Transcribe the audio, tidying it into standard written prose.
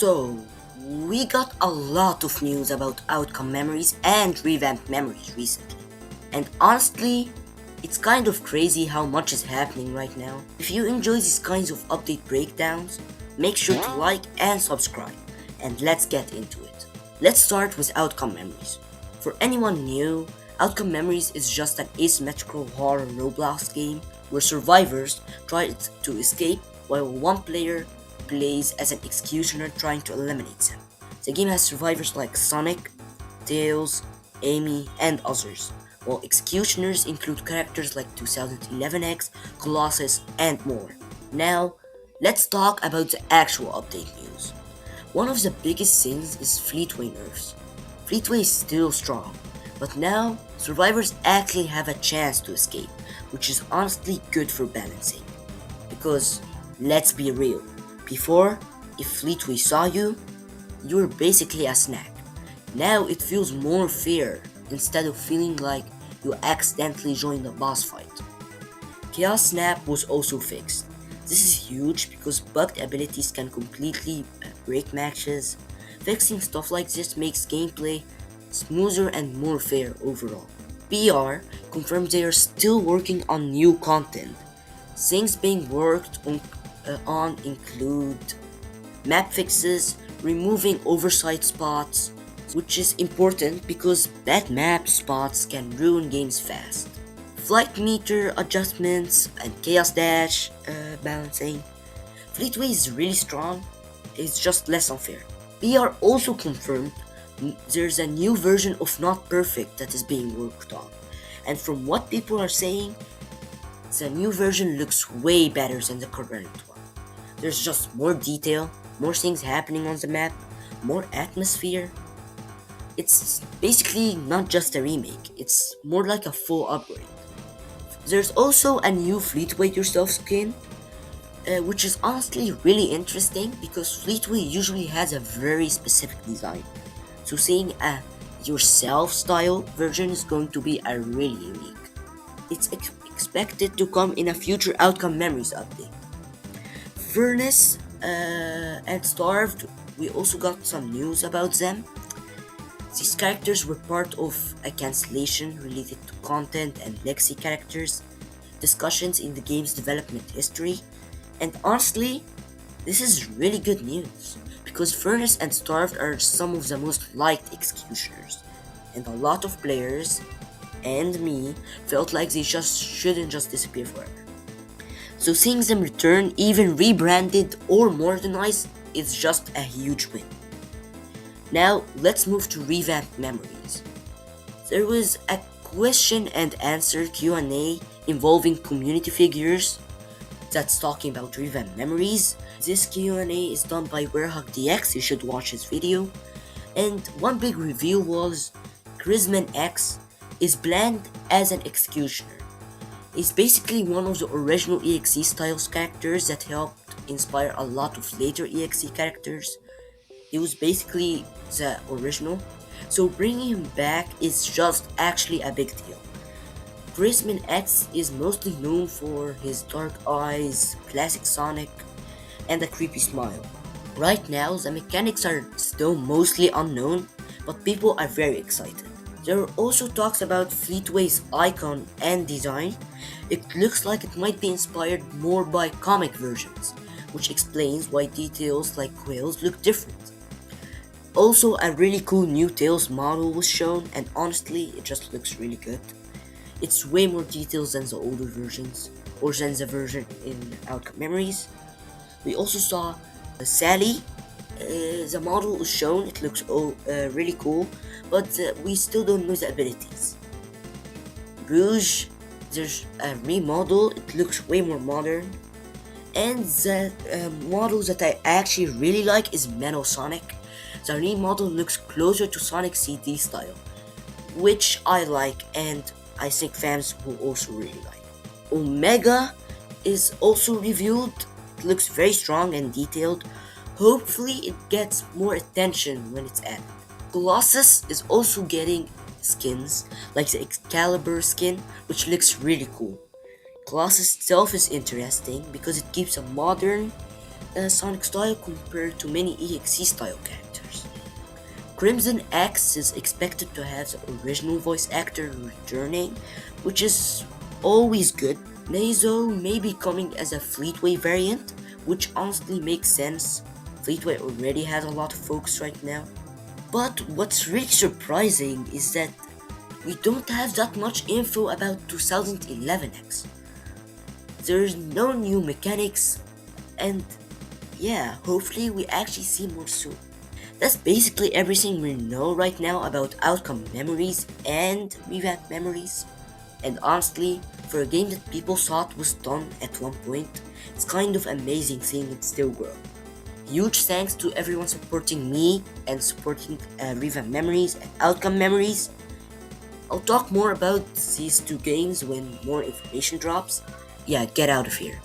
So, we got a lot of news about outcome memories and revamped memories recently. And honestly, it's kind of crazy how much is happening right now. If you enjoy these kinds of update breakdowns, make sure to like and subscribe. And let's get into it. Let's start with outcome memories. For anyone new, outcome memories is just an asymmetrical horror roblox game where survivors try to escape while one player plays as an executioner trying to eliminate them. The game has survivors like Sonic, Tails, Amy, and others, while executioners include characters like 2011X, Colossus, and more. Now, let's talk about the actual update news. One of the biggest things is fleetway nerfs. Fleetway is still strong, but now survivors actually have a chance to escape, which is honestly good for balancing. Because, let's be real, before, if Fleetway saw you, you were basically a snack. Now it feels more fair instead of feeling like you accidentally joined a boss fight. Chaos Snap was also fixed. This is huge because bugged abilities can completely break matches. Fixing stuff like this makes gameplay smoother and more fair overall. PR confirmed they are still working on new content. Things being worked on include map fixes, removing oversight spots, which is important because bad map spots can ruin games fast. Flight meter adjustments and chaos dash balancing. Fleetway is really strong, it's just less unfair. PR also confirmed there's a new version of Not Perfect that is being worked on, and from what people are saying, the new version looks way better than the current one. There's just more detail, more things happening on the map, more atmosphere. It's basically not just a remake, it's more like a full upgrade. There's also a new Fleetway Yourself skin, which is honestly really interesting because Fleetway usually has a very specific design. So seeing a yourself style version is going to be a really unique. It's expected to come in a future Outcome Memories update. Furnace and Starved, we also got some news about them. These characters were part of a cancellation related to content and legacy characters, discussions in the game's development history, and honestly, this is really good news because Furnace and Starved are some of the most liked executioners, and a lot of players and me felt like they just shouldn't just disappear forever. So seeing them return, even rebranded or modernized, is just a huge win. Now let's move to Revamped Memories. There was a question and answer Q&A involving community figures that's talking about Revamped Memories. This Q&A is done by WerehogDX, you should watch his video. And one big reveal was sonicexe is planned as an executioner. He's basically one of the original EXE styles characters that helped inspire a lot of later EXE characters. He was basically the original, so bringing him back is just actually a big deal. sonicexe is mostly known for his dark eyes, classic Sonic, and a creepy smile. Right now, the mechanics are still mostly unknown, but people are very excited. There are also talks about Fleetway's icon and design. It looks like it might be inspired more by comic versions, which explains why details like quills look different. Also, a really cool new Tails model was shown, and honestly, it just looks really good. It's way more details than the older versions, or than the version in Outcome Memories. We also saw Sally. The model was shown, it looks really cool, but we still don't know the abilities. Rouge, there's a remodel, it looks way more modern. And the model that I actually really like is Metal Sonic. The remodel looks closer to Sonic CD style, which I like and I think fans will also really like. Omega is also reviewed. It looks very strong and detailed. Hopefully it gets more attention when it's added. Colossus is also getting skins, like the Excalibur skin, which looks really cool. Colossus itself is interesting because it keeps a modern Sonic style compared to many EXE style characters. Crimson X is expected to have the original voice actor returning, which is always good. Nazo may be coming as a Fleetway variant, which honestly makes sense. Fleetway already has a lot of focus right now. But what's really surprising is that we don't have that much info about 2011X. There's no new mechanics, and yeah, hopefully we actually see more soon. That's basically everything we know right now about Outcome Memories and Revamped Memories. And honestly, for a game that people thought was done at one point, it's kind of amazing seeing it still grow. Huge thanks to everyone supporting me and supporting Revamped Memories and Outcome Memories. I'll talk more about these two games when more information drops. Yeah, get out of here.